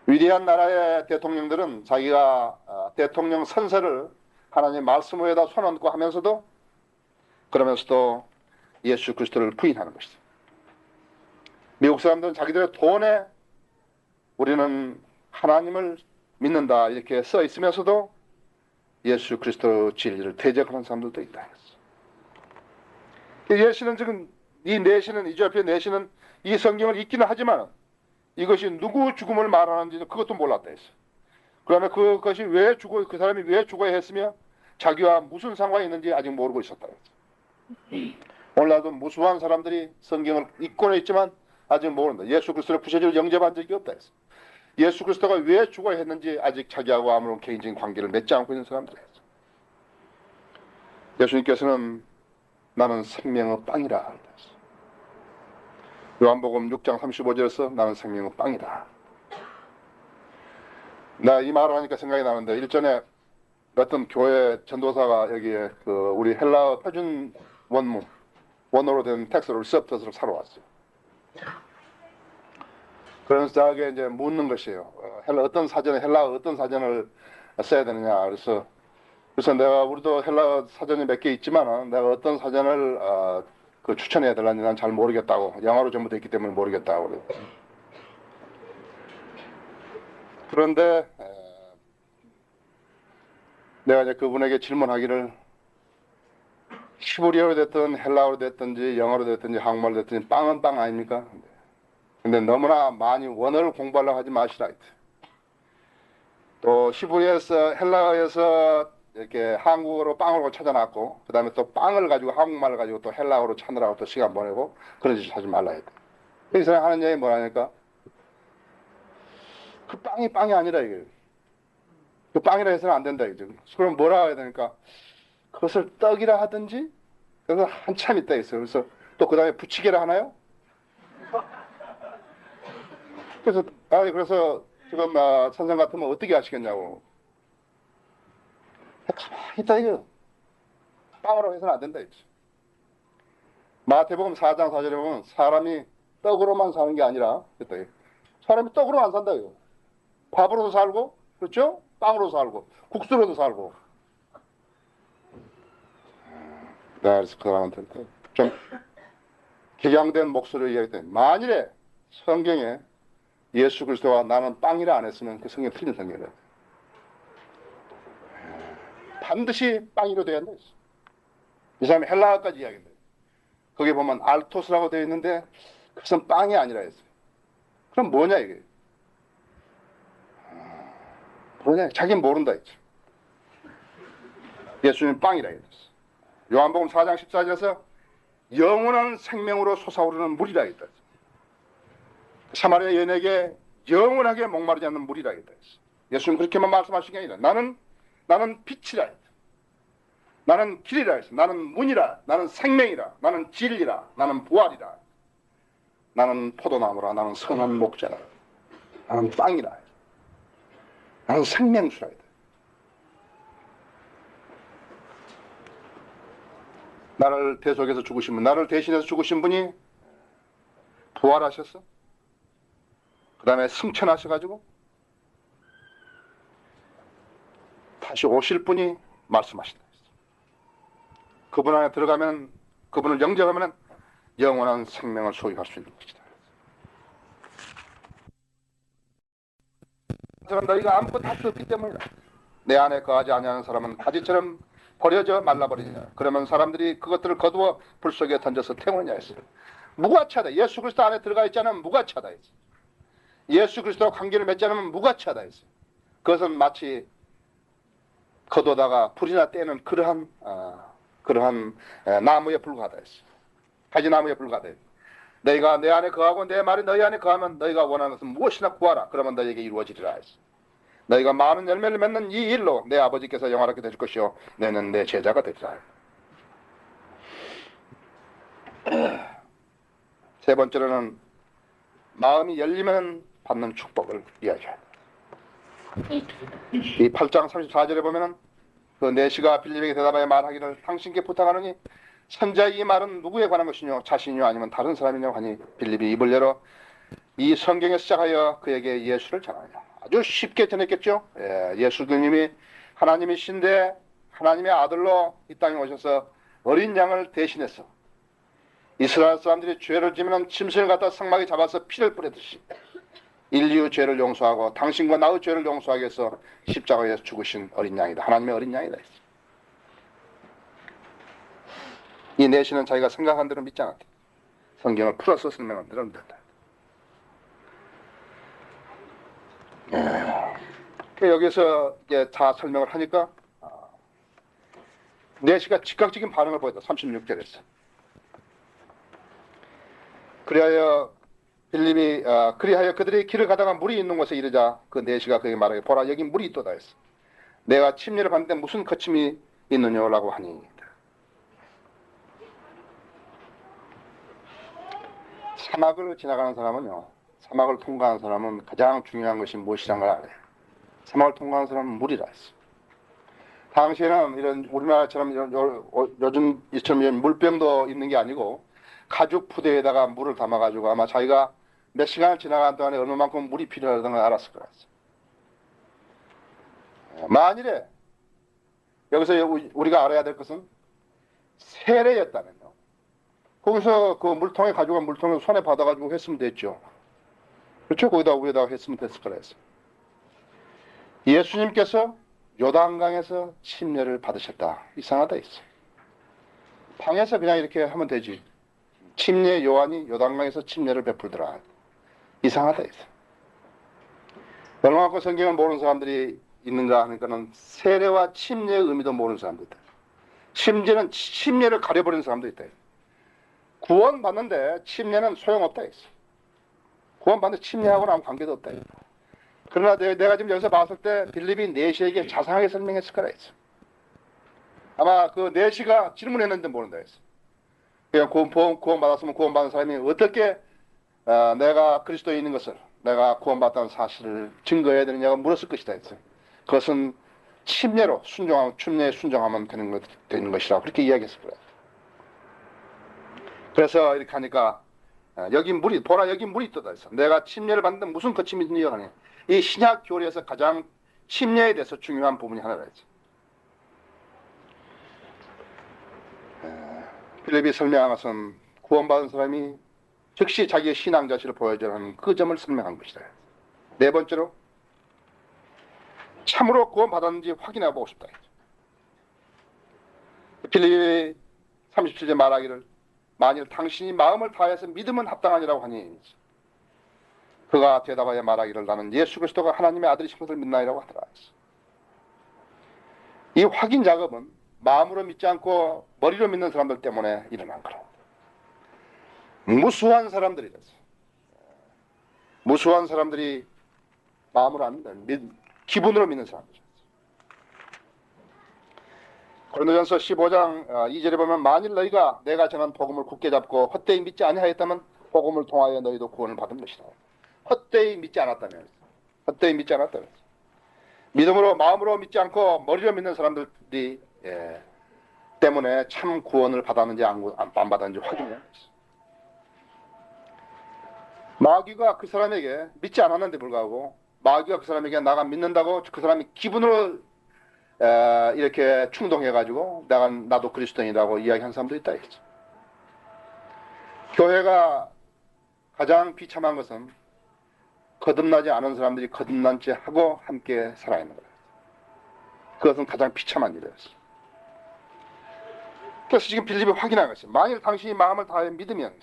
위대한 나라의 대통령들은 자기가 대통령 선서를 하나님의 말씀 위에다 손얹고 하면서도 그러면서도 예수 그리스도를 부인하는 것이죠. 미국 사람들은 자기들의 돈에 우리는 하나님을 믿는다 이렇게 써 있으면서도 예수 그리스도 진리를 대적하는 사람들도 있다 했어. 예시는 지금 이조피아 내시는 이 성경을 읽기는 하지만 이것이 누구 죽음을 말하는지 그것도 몰랐다 했어. 그다음에 그것이 그 사람이 왜 죽어야 했으며 자기와 무슨 상관이 있는지 아직 모르고 있었다 했어. 오늘날도 무수한 사람들이 성경을 읽고는 있지만 아직 모른다. 예수 그리스도를 부셔질 영접한 적이 없다 했어. 예수 그리스도가 왜 죽어야 했는지 아직 자기하고 아무런 개인적인 관계를 맺지 않고 있는 사람들이었어. 예수님께서는 나는 생명의 빵이라 하셨어. 요한복음 6장 35절에서 나는 생명의 빵이다. 나 이 말을 하니까 생각이 나는데 일전에 어떤 교회 전도사가 여기에 그 우리 헬라어 표준 원어로 된 텍스트를 리셉터스를 사러 왔어요. 그러면서 저에게 이제 묻는 것이에요. 헬라어 어떤 사전을 써야 되느냐. 그래서 내가 우리도 헬라어 사전이 몇 개 있지만 내가 어떤 사전을 그 추천해야 되는지 난 잘 모르겠다고. 영어로 전부 돼 있기 때문에 모르겠다고. 그런데 내가 이제 그분에게 질문하기를 히브리어로 됐든 헬라어로 됐든지 영어로 됐든지 한국말로 됐든지 빵은 빵 아닙니까? 근데 너무나 많이 원어를 공부하려고 하지 마시라. 또 히브리어에서 헬라어에서 이렇게 한국어로 빵을 찾아놨고 그 다음에 또 빵을 가지고 한국말을 가지고 또 헬라어로 찾느라고 또 시간 보내고 그런 짓 하지 말라 했대. 이 사람이 하는 얘기 뭐라니까? 그 빵이 아니라 이게. 그 빵이라 해서는 안 된다 이제. 그럼 뭐라 해야 되니까 그것을 떡이라 하든지 그래서 한참 있다 있어요. 그래서 또 그 다음에 부치개라 하나요? 그래서 지금 선생 같으면 어떻게 하시겠냐고. 가만히 있다 이거. 빵으로 해서는 안 된다 이제. 마태복음 4장 4절에 보면 사람이 떡으로만 사는 게 아니라 사람이 떡으로 안 산다 이거. 밥으로도 살고 그렇죠? 빵으로도 살고 국수로도 살고. 그래서 그 사람한테 좀 격양된 목소리로 이야기했더니 만일에 성경에 예수 그리스도가 나는 빵이라 안 했으면 그 성경 틀린 성경이래. 반드시 빵이로 되어야 한다. 이 사람이 헬라어까지 이야기한다. 거기 보면 알토스라고 되어 있는데 그것은 빵이 아니라 했어요. 그럼 뭐냐 이게? 뭐냐? 자기는 모른다 했죠. 예수님 빵이라 했어. 요한복음 4장 14절에서 영원한 생명으로 솟아오르는 물이라 했다. 사마리아 여인에게 영원하게 목마르지 않는 물이라 했다. 예수님 그렇게만 말씀하신 게 아니라 나는 빛이라 했다. 나는 길이라 했어. 나는 문이라. 나는 생명이라. 나는 진리라. 나는 부활이라. 나는 포도나무라. 나는 선한 목자라. 나는 빵이라. 나는 생명수라 했다. 나를 대속해서 죽으신 분, 나를 대신해서 죽으신 분이 부활하셨어. 그 다음에 승천하셔가지고 다시 오실 분이 말씀하신다. 그분 안에 들어가면, 그분을 영접하면 영원한 생명을 소유할 수 있는 것이다. 저는 너희가 아무것도 할 수 없기 때문이다. 내 안에 거하지 아니하는 사람은 가지처럼 버려져 말라버리냐. 그러면 사람들이 그것들을 거두어 불 속에 던져서 태우느냐 했어요. 무가치하다. 예수 그리스도 안에 들어가 있지 않으면 무가치하다 했어요. 예수 그리스도와 관계를 맺지 않으면 무가치하다 했어요. 그것은 마치 거두다가 불이나 떼는 그러한 나무에 불과하다 했어요. 가지나무에 불과하다 했어요. 너희가 내 안에 거하고 내 말이 너희 안에 거하면 너희가 원하는 것은 무엇이나 구하라. 그러면 너희에게 이루어지리라 했어요. 너희가 많은 열매를 맺는 이 일로 내 아버지께서 영화롭게 될 것이요 너는 내 제자가 되리라. 세 번째로는 마음이 열리면 받는 축복을 이야기합니다. 이 8장 34절에 보면은 그 내시가 빌립에게 대답하여 말하기를 당신께 부탁하노니 선자의 이 말은 누구에 관한 것이뇨 자신이요 아니면 다른 사람이뇨 하니 빌립이 입을 열어 이 성경에 시작하여 그에게 예수를 전하냐. 아주 쉽게 전했겠죠. 예수님이 하나님이신데 하나님의 아들로 이 땅에 오셔서 어린 양을 대신해서 이스라엘 사람들이 죄를 지면 짐승을 갖다 성막에 잡아서 피를 뿌리듯이 인류의 죄를 용서하고 당신과 나의 죄를 용서하기 위해서 십자가에서 죽으신 어린 양이다. 하나님의 어린 양이다. 이 내시는 자기가 생각한 대로 믿지 않았다. 성경을 풀어서 설명한 대로 믿었다. 여기서 이제 다 설명을 하니까 내시가 즉각적인 반응을 보였다. 36절에서. 그리하여 빌립이 그리하여 그들이 길을 가다가 물이 있는 곳에 이르자 그 내시가 그에게 말하기를 보라 여기 물이 있도다 했어. 내가 침례를 받는데 무슨 거침이 있느냐라고 하니 사막을 지나가는 사람은요, 사막을 통과하는 사람은 가장 중요한 것이 무엇이란 걸 알아요. 사막을 통과하는 사람은 물이라 했어. 당시에는 이런 우리나라처럼 요즘 이처럼 이런 물병도 있는 게 아니고 가죽 부대에다가 물을 담아가지고 아마 자기가 몇 시간을 지나가는 동안에 얼마만큼 물이 필요하다는 걸 알았을 거라. 만일에 여기서 우리가 알아야 될 것은 세례였다면요. 거기서 그 물통에 가져간 물통을 손에 받아가지고 했으면 됐죠. 그렇죠? 거기다 위에다가 했으면 됐을 거라 했어요. 예수님께서 요단강에서 침례를 받으셨다. 이상하다 했어. 방에서 그냥 이렇게 하면 되지. 침례 요한이 요단강에서 침례를 베풀더라. 이상하다 했어. 얼마만큼 성경을 모르는 사람들이 있는가 하니까는 세례와 침례의 의미도 모르는 사람도 있다. 심지어는 침례를 가려버리는 사람도 있다. 구원 받는데 침례는 소용없다 했어. 구원 받는데 침례하고는 아무 관계도 없다 했어. 그러나 내가 지금 여기서 봤을 때 빌립이 내시에게 자상하게 설명했을 거라 했어. 아마 그 내시가 질문했는데 모른다 했어. 그냥 구원 받았으면 구원 받은 사람이 어떻게 내가 그리스도인인 것을 내가 구원 받았다는 사실을 증거해야 되느냐고 물었을 것이다 했어. 그것은 침례로 침례에 순종하면 되는 것이라고 그렇게 이야기했을 거야. 그래서 이렇게 하니까 여기 물이 보라 여기 물이 있다 했어. 내가 침례를 받는데 무슨 거침이 있느냐 하니 이 신약 교리에서 가장 침례에 대해서 중요한 부분이 하나라 했어. 빌립이 설명한 것은 구원받은 사람이 즉시 자기의 신앙 자체를 보여줘야 하는 그 점을 설명한 것이다. 네 번째로 참으로 구원받았는지 확인해 보고 싶다. 빌립이 37절 말하기를 만일 당신이 마음을 다해서 믿으면 합당하니라고 하니 그가 대답하여 말하기를 나는 예수 그리스도가 하나님의 아들이신 것을 믿나이라고 하더라. 이 확인 작업은 마음으로 믿지 않고 머리로 믿는 사람들 때문에 일어난 거라. 무수한 사람들이랬어. 무수한 사람들이 마음으로 안 믿는 기분으로 믿는 사람들이었어. 고린도전서 15장 2절에 보면 만일 너희가 내가 전한 복음을 굳게 잡고 헛되이 믿지 아니하였다면 복음을 통하여 너희도 구원을 받은 것이다. 헛되이 믿지 않았다면 헛되이 믿지 않았다면 믿음으로 마음으로 믿지 않고 머리로 믿는 사람들이 때문에 참 구원을 받았는지 안 받았는지 확인해야 했어. 마귀가 그 사람에게 믿지 않았는데 불구하고 마귀가 그 사람에게 나가 믿는다고 그 사람이 기분으로 이렇게 충동해가지고 나도 그리스도인이라고 이야기한 사람도 있다 했죠. 교회가 가장 비참한 것은 거듭나지 않은 사람들이 거듭난 채 하고 함께 살아있는 거예요. 그것은 가장 비참한 일이었어요. 그래서 지금 빌립이 확인한 것이죠. 만일 당신이 마음을 다해 믿으면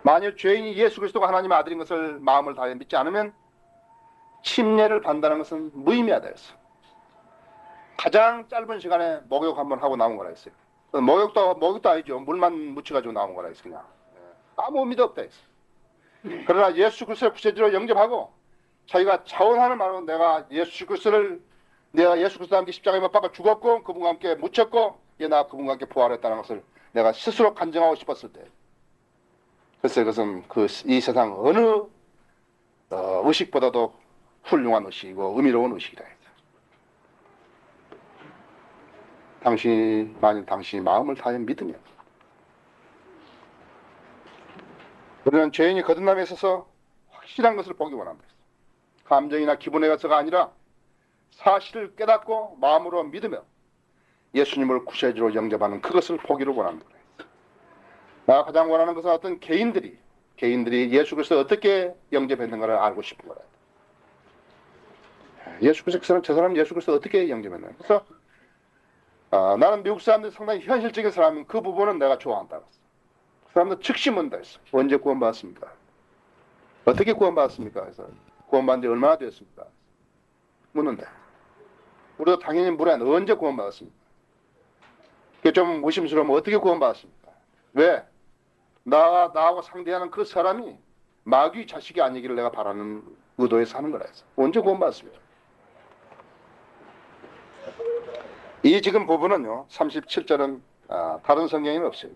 만일 죄인이 예수 그리스도가 하나님의 아들인 것을 마음을 다해 믿지 않으면 침례를 받는다는 것은 무의미하다 했어. 가장 짧은 시간에 목욕 한번 하고 나온 거라 했어요. 목욕도 아니죠. 물만 묻혀가지고 나온 거라 했어. 그냥 아무 의미도 없다 했어. 그러나 예수 그리스도를 구세주로 영접하고 자기가 자원하는 말로 내가 예수 그리스도와 함께 십자가에 못 박아 죽었고 그분과 함께 묻혔고 나 그분과 함께 부활했다는 것을 내가 스스로 간증하고 싶었을 때 글쎄 그것은 이 세상 어느 의식보다도 훌륭한 의식이고 의미로운 의식이다. 만일 당신이 마음을 다해 믿으면 우리는 죄인이 거듭남에 있어서 확실한 것을 보기 원합니다. 감정이나 기분에 가서가 아니라 사실을 깨닫고 마음으로 믿으며 예수님을 구세주로 영접하는 그것을 보기를 원합니다. 내가 가장 원하는 것은 어떤 개인들이 예수 그리스도를 어떻게 영접했는가를 알고 싶은 거라. 예수 그리스도 저 사람 예수 그리스도 어떻게 영접했나. 그래서 나는 미국 사람들이 상당히 현실적인 사람인 그 부분은 내가 좋아한다. 그 사람들 즉시 묻는다 했어. 언제 구원받았습니까? 어떻게 구원받았습니까? 그래서 구원받은 지 얼마나 되었습니까? 묻는다. 우리도 당연히 물어야 언제 구원받았습니까? 그게 좀 의심스러우면 어떻게 구원받았습니까? 왜? 나하고 상대하는 그 사람이 마귀 자식이 아니기를 내가 바라는 의도에서 하는 거라 해서. 언제 구원받습니다. 이 지금 부분은요, 37절은 다른 성경에는 없어요.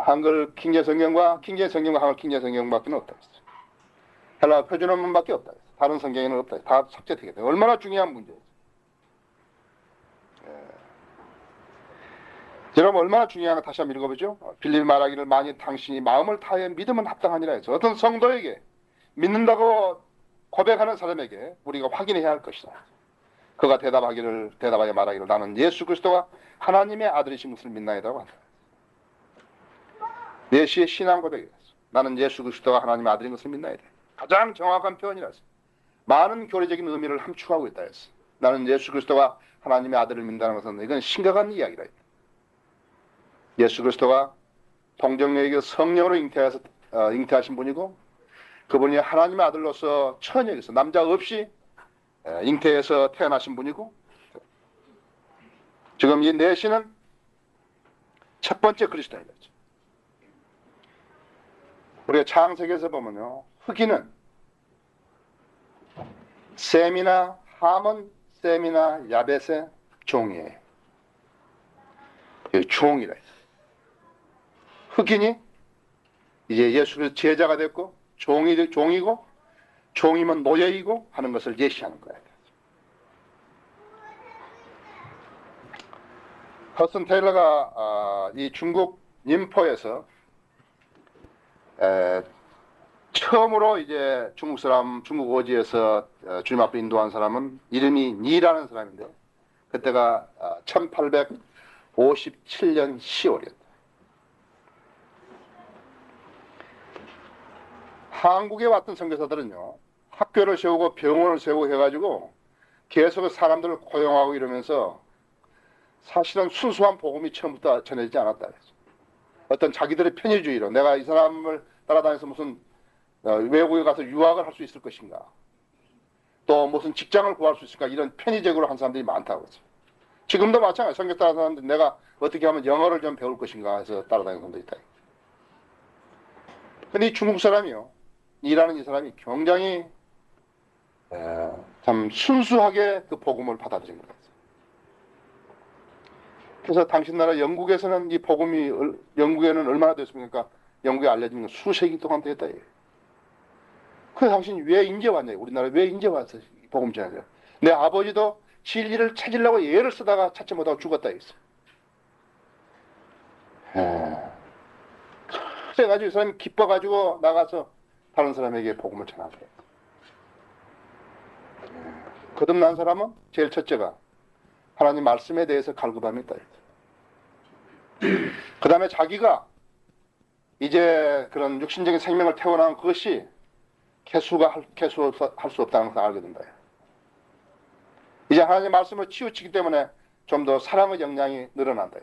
한글 킹제 성경과 한글 킹제 성경밖에 없다. 헬라 표준어문밖에 없다. 다른 성경에는 없다. 다 삭제되겠다. 얼마나 중요한 문제예요. 여러분 얼마나 중요한가 다시 한번 읽어보죠. 빌립 말하기를 만일 당신이 마음을 다해 믿으면 합당하니라 해서 어떤 성도에게 믿는다고 고백하는 사람에게 우리가 확인해야 할 것이다. 그가 대답하게 말하기를 나는 예수 그리스도가 하나님의 아들이신 것을 믿나이다고 한다. 내시의 신앙 고백이었어. 나는 예수 그리스도가 하나님의 아들인 것을 믿나이다. 가장 정확한 표현이라서 많은 교리적인 의미를 함축하고 있다 했어. 나는 예수 그리스도가 하나님의 아들을 믿는다는 것은 이건 심각한 이야기다. 예수 그리스도가 동정녀에게 성령으로 잉태하신 분이고 그분이 하나님의 아들로서 처녀에게서 남자 없이 잉태해서 태어나신 분이고 지금 이 내시는 첫 번째 그리스도인 거죠. 우리가 창세기에서 보면요. 흑인은 셈이나 함은 셈이나 야벳의 종이에요. 종이라 했어요. 흑인이 이제 예수 그리스도 제자가 됐고 종이고 종이면 노예이고 하는 것을 예시하는 거예요. 허슨 테일러가 이 중국 님포에서 처음으로 이제 중국 어지에서 주님 앞에 인도한 사람은 이름이 니라는 사람인데 그때가 1857년 10월이었다. 한국에 왔던 선교사들은요, 학교를 세우고 병원을 세우고 해가지고 계속 사람들을 고용하고 이러면서 사실은 순수한 복음이 처음부터 전해지지 않았다. 어떤 자기들의 편의주의로 내가 이 사람을 따라다녀서 무슨 외국에 가서 유학을 할 수 있을 것인가, 또 무슨 직장을 구할 수 있을까, 이런 편의적으로 한 사람들이 많다고 했죠. 지금도 마찬가지로 선교 따라다니는데 내가 어떻게 하면 영어를 좀 배울 것인가 해서 따라다니는 사람들이 있다. 근데 이 중국 사람이요, 이라는 이 사람이 굉장히 참 순수하게 그 복음을 받아들인 것 같아요. 그래서 당신 나라 영국에서는 이 복음이 영국에는 얼마나 됐습니까? 영국에 알려진 건 수세기 동안 됐다. 그 당신이 왜 인제 왔냐? 우리나라에 왜 인제 왔어? 복음 전하려. 내 아버지도 진리를 찾으려고 애를 쓰다가 찾지 못하고 죽었다 했어. 그래가지고 이 사람이 기뻐가지고 나가서 다른 사람에게 복음을 전한 거예요. 거듭난 사람은 제일 첫째가 하나님 말씀에 대해서 갈급함이 있다. 그 다음에 자기가 이제 그런 육신적인 생명을 태어난 그것이 개수할 수 없다는 것을 알게 된다. 이제 하나님의 말씀을 치우치기 때문에 좀 더 사랑의 역량이 늘어난다.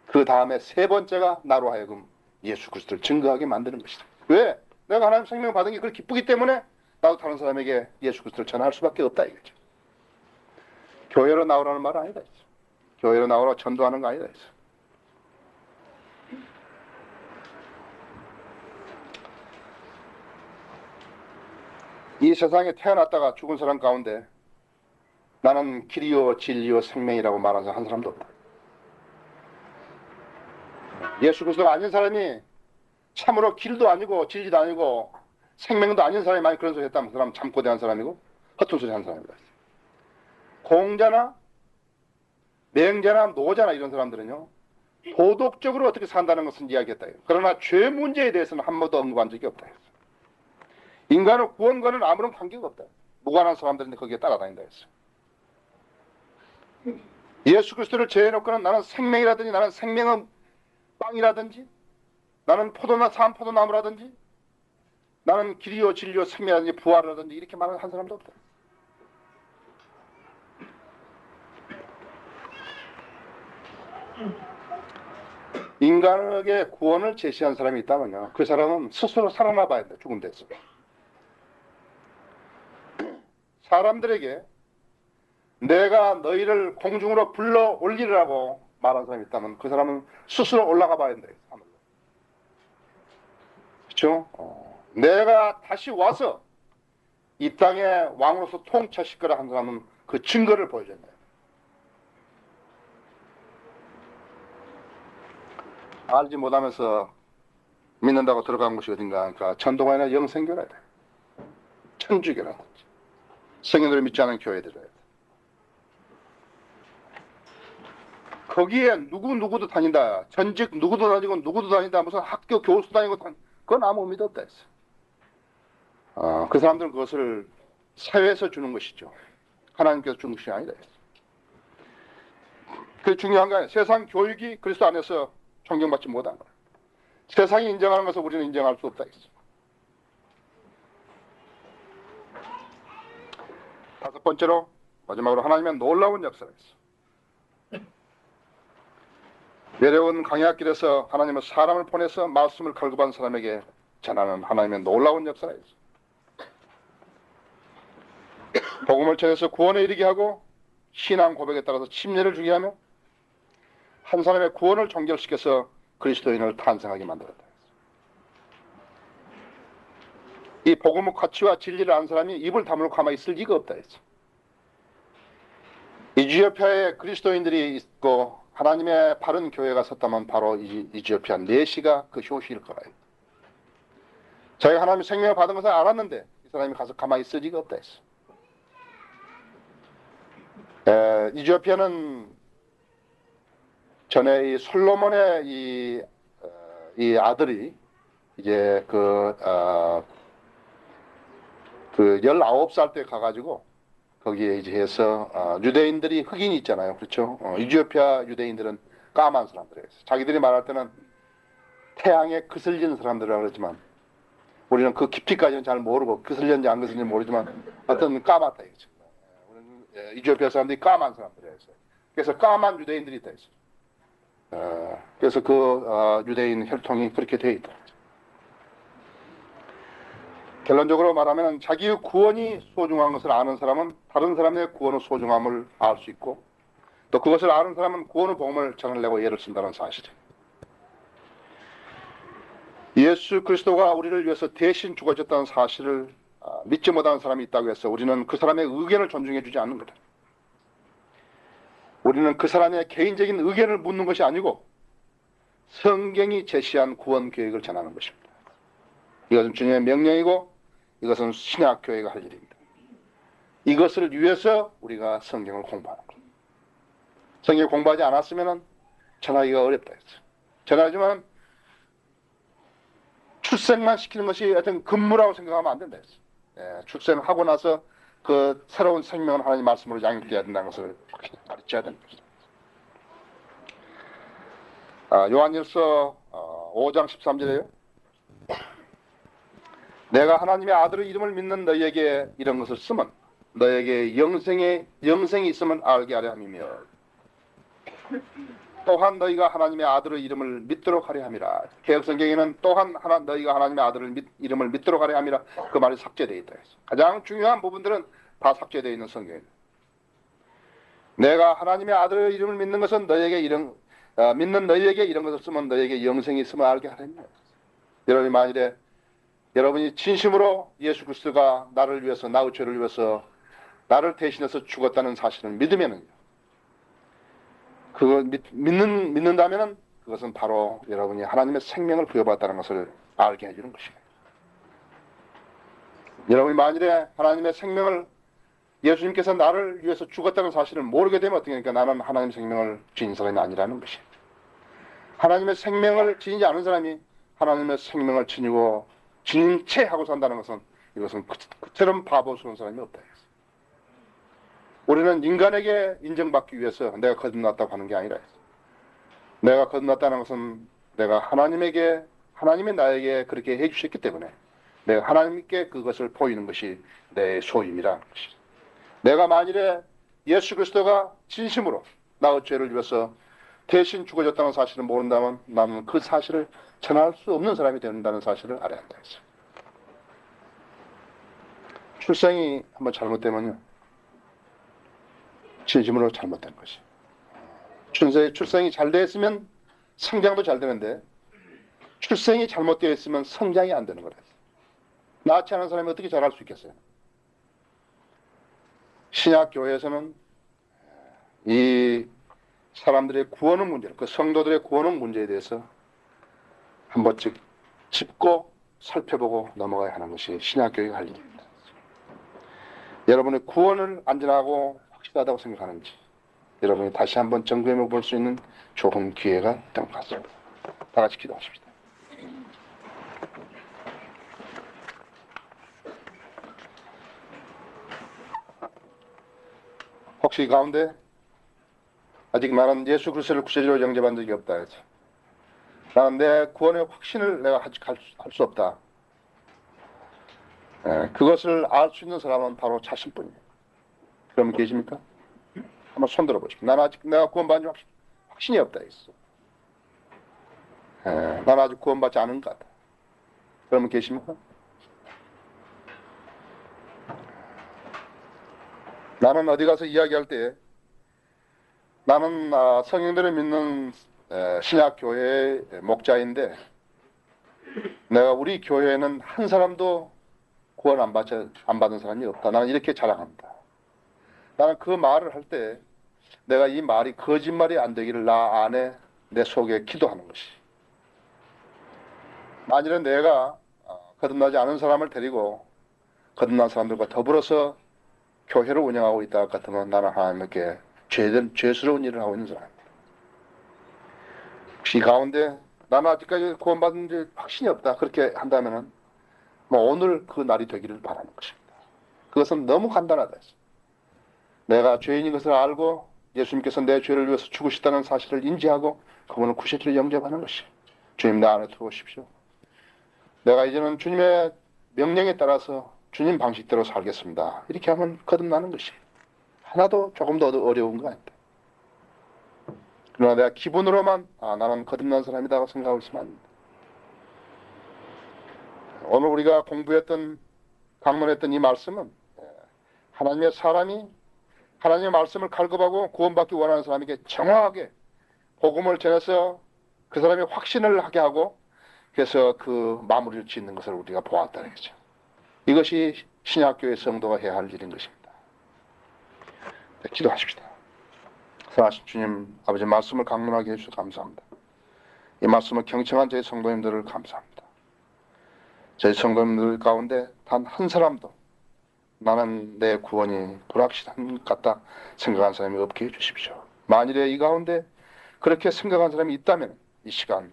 그 다음에 세 번째가 나로 하여금 예수 그리스도를 증거하게 만드는 것이다. 왜? 내가 하나님 생명을 받은 게 그걸 기쁘기 때문에 나도 다른 사람에게 예수 그리스도를 전할 수밖에 없다 이거죠. 교회로 나오라는 말 아니다. 교회로 나오라 전도하는 거 아니다. 이 세상에 태어났다가 죽은 사람 가운데 나는 길이요 진리요 생명이라고 말하는 한 사람도 없다. 예수 그리스도가 아닌 사람이 참으로 길도 아니고 진리도 아니고 생명도 아닌 사람이 많이 그런 소리 했다면 그 사람 참 고대한 사람이고 허튼 소리 한 사람이다. 공자나 맹자나 노자나 이런 사람들은요, 도덕적으로 어떻게 산다는 것은 이야기했다. 그러나 죄 문제에 대해서는 한 번도 언급한 적이 없다. 인간의 구원과는 아무런 관계가 없다. 무관한 사람들인데 거기에 따라다닌다 했어. 예수 그리스도를 제해놓고는 나는 생명이라든지 나는 생명은 빵이라든지 나는 포도나무라든지 나는 길이요 진리요 생명이라든지 부활이라든지 이렇게 말하는 한 사람도 없다. 인간에게 구원을 제시한 사람이 있다면요, 그 사람은 스스로 살아나 봐야 돼. 죽은 데서 사람들에게 내가 너희를 공중으로 불러 올리라고 말한 사람이 있다면 그 사람은 스스로 올라가 봐야 된다. 그렇죠? 내가 다시 와서 이 땅의 왕으로서 통치하실 거라 한 사람은 그 증거를 보여줘야 돼요. 알지 못하면서 믿는다고 들어간 곳이 어딘가. 그러니까 전도관이나 영생교라 돼. 천주교라. 성경들을 믿지 않은 교회들이야. 거기에 누구도 다닌다. 전직 누구도 다니고 누구도 다닌다. 무슨 학교 교수 다니고 그건 아무 의미도 없다 했어. 그 사람들은 그것을 사회에서 주는 것이죠. 하나님께서 주는 것이 아니다 했어. 그게 중요한 거 아니야. 세상 교육이 그리스도 안에서 존경받지 못한 거야. 세상이 인정하는 것을 우리는 인정할 수 없다 했어. 다섯 번째로 마지막으로 하나님의 놀라운 역사가 있어. 외로운 광야길에서 하나님은 사람을 보내서 말씀을 갈급한 사람에게 전하는 하나님의 놀라운 역사가 있어. 복음을 전해서 구원에 이르게 하고 신앙 고백에 따라서 침례를 주게 하며 한 사람의 구원을 종결시켜서 그리스도인을 탄생하게 만들었다. 이 복음의 가치와 진리를 아는 사람이 입을 다물고 가만히 있을 리가 없다 했어. 이지오피아에 그리스도인들이 있고 하나님의 바른 교회가 섰다면 바로 이지오피아 내시가 그 효시일 거라. 자기가 하나님의 생명을 받은 것을 알았는데 이 사람이 가서 가만히 있을 리가 없다 했어. 이지오피아는 전에 이 솔로몬의 이 아들이 이제 그 19살 때 가가지고 거기에 이제 해서 유대인들이 흑인이 있잖아요. 그렇죠? 이지오피아 유대인들은 까만 사람들이에요. 자기들이 말할 때는 태양에 그슬린 사람들이라고 그러지만 우리는 그 깊이까지는 잘 모르고 그슬렸는지 안 그슬렸는지 모르지만 어떤 까맣다 이거죠. 이지오피아 사람들이 까만 사람들이에요. 그래서 까만 유대인들이 있다 했어요. 그래서 그 유대인 혈통이 그렇게 되어 있다. 결론적으로 말하면 자기의 구원이 소중한 것을 아는 사람은 다른 사람의 구원의 소중함을 알 수 있고 또 그것을 아는 사람은 구원의 복음을 전하려고 애를 쓴다는 사실이에요. 예수 그리스도가 우리를 위해서 대신 죽어졌다는 사실을 믿지 못하는 사람이 있다고 해서 우리는 그 사람의 의견을 존중해 주지 않는 거다. 우리는 그 사람의 개인적인 의견을 묻는 것이 아니고 성경이 제시한 구원 계획을 전하는 것입니다. 이것은 주님의 명령이고 이것은 신약교회가 할 일입니다. 이것을 위해서 우리가 성경을 공부하는 겁니다. 성경을 공부하지 않았으면 전하기가 어렵다 했어요. 전하지만 출생만 시키는 것이 어떤 근무라고 생각하면 안 된다 했어요. 출생하고 나서 그 새로운 생명을 하나님 말씀으로 양육해야 된다는 것을 가르쳐야 된다. 요한일서 5장 13절에요. 내가 하나님의 아들의 이름을 믿는 너희에게 이런 것을 쓰면 너희에게 영생이 있으면 알게 하려 함이며 또한 너희가 하나님의 아들의 이름을 믿도록 하려 함이라. 개혁성경에는 또한 너희가 하나님의 아들의 이름을 믿도록 하려 함이라 그 말이 삭제되어 있다. 가장 중요한 부분들은 다 삭제되어 있는 성경입니다. 내가 하나님의 아들의 이름을 믿는 것은 믿는 너희에게 이런 것을 쓰면 너희에게 영생이 있으면 알게 하려 함이라. 여러분이 만일에 여러분이 진심으로 예수 그리스도가 나를 위해서 나의 죄를 위해서 나를 대신해서 죽었다는 사실을 믿으면은요. 그걸 믿는다면은 그것은 바로 여러분이 하나님의 생명을 부여받았다는 것을 알게 해주는 것이에요. 여러분이 만일에 하나님의 생명을 예수님께서 나를 위해서 죽었다는 사실을 모르게 되면 어떻게 하니까 나는 하나님의 생명을 지닌 사람이 아니라는 것이에요. 하나님의 생명을 지니지 않은 사람이 하나님의 생명을 지닌 채 하고 산다는 것은 이것은 그처럼 바보스러운 사람이 없다. 우리는 인간에게 인정받기 위해서 내가 거듭났다고 하는 게 아니라 내가 거듭났다는 것은 내가 하나님이 나에게 그렇게 해주셨기 때문에 내가 하나님께 그것을 보이는 것이 내 소임이라는 것이죠. 내가 만일에 예수 그리스도가 진심으로 나의 죄를 위해서 대신 죽어졌다는 사실을 모른다면 나는 그 사실을 전할 수 없는 사람이 된다는 사실을 알아야 한다 했어요. 출생이 한번 잘못되면요. 진심으로 잘못된 것이. 출생이 잘 되어 있으면 성장도 잘 되는데 출생이 잘못되어 있으면 성장이 안 되는 거예요. 낳지 않은 사람이 어떻게 자랄 수 있겠어요? 신약교회에서는 이 사람들의 구원의 문제, 그 성도들의 구원의 문제에 대해서 한 번씩 짚고 살펴보고 넘어가야 하는 것이 신약교회가 할 일입니다. 여러분의 구원을 안전하고 확실하다고 생각하는지 여러분이 다시 한번 점검해 볼 수 있는 좋은 기회가 된 것 같습니다. 다 같이 기도하십시다. 혹시 이 가운데 아직 나는 예수 그리스도를 구세주로 영접한 적이 없다 해서 나는 내 구원의 확신을 내가 할 수 없다. 그것을 알 수 있는 사람은 바로 자신뿐이에요. 그럼 계십니까? 한번 손 들어보십시오. 나는 아직 내가 구원받은 확신이 없다 했어. 나는 아직 구원받지 않은 것 같다. 그러면 계십니까? 나는 어디 가서 이야기할 때 나는 성령들을 믿는 신약교회의 목자인데 내가 우리 교회에는 한 사람도 구원 안 받은 사람이 없다. 나는 이렇게 자랑합니다. 나는 그 말을 할 때 내가 이 말이 거짓말이 안 되기를 나 안에 내 속에 기도하는 것이. 만일에 내가 거듭나지 않은 사람을 데리고 거듭난 사람들과 더불어서 교회를 운영하고 있다 같으면 나는 하나님께 죄스러운 일을 하고 있는 사람입니다. 혹시 가운데 나는 아직까지 구원받은 지 확신이 없다 그렇게 한다면은 뭐 오늘 그 날이 되기를 바라는 것입니다. 그것은 너무 간단하다. 내가 죄인인 것을 알고 예수님께서 내 죄를 위해서 죽으셨다는 사실을 인지하고 그분을 구세주로 영접하는 것이. 주님 내 안에 들어오십시오. 내가 이제는 주님의 명령에 따라서 주님 방식대로 살겠습니다. 이렇게 하면 거듭나는 것이. 하나도 조금 더 어려운 거 아닙니다. 그러나 내가 기분으로만 나는 거듭난 사람이라고 생각하고 있으면 안 됩니다. 오늘 우리가 공부했던 강론했던 이 말씀은 하나님의 사람이 하나님의 말씀을 갈급하고 구원받기 원하는 사람에게 정확하게 복음을 전해서 그 사람이 확신을 하게 하고 그래서 그 마무리를 짓는 것을 우리가 보았다는 거죠. 이것이 신약교회 성도가 해야 할 일인 것입니다. 네, 기도하십시다. 사랑하신 주님 아버지 말씀을 강론하게 해주셔서 감사합니다. 이 말씀을 경청한 저희 성도님들을 감사합니다. 저희 성도님들 가운데 단 한 사람도 나는 내 구원이 불확실한 것 같다 생각한 사람이 없게 해주십시오. 만일에 이 가운데 그렇게 생각한 사람이 있다면 이 시간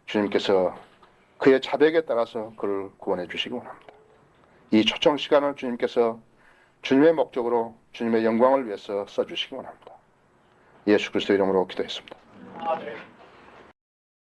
주님께서 그의 자백에 따라서 그를 구원해 주시기 원합니다. 이 초청 시간을 주님께서 주님의 목적으로 주님의 영광을 위해서 써주시기 원합니다. 예수 그리스도 이름으로 기도했습니다.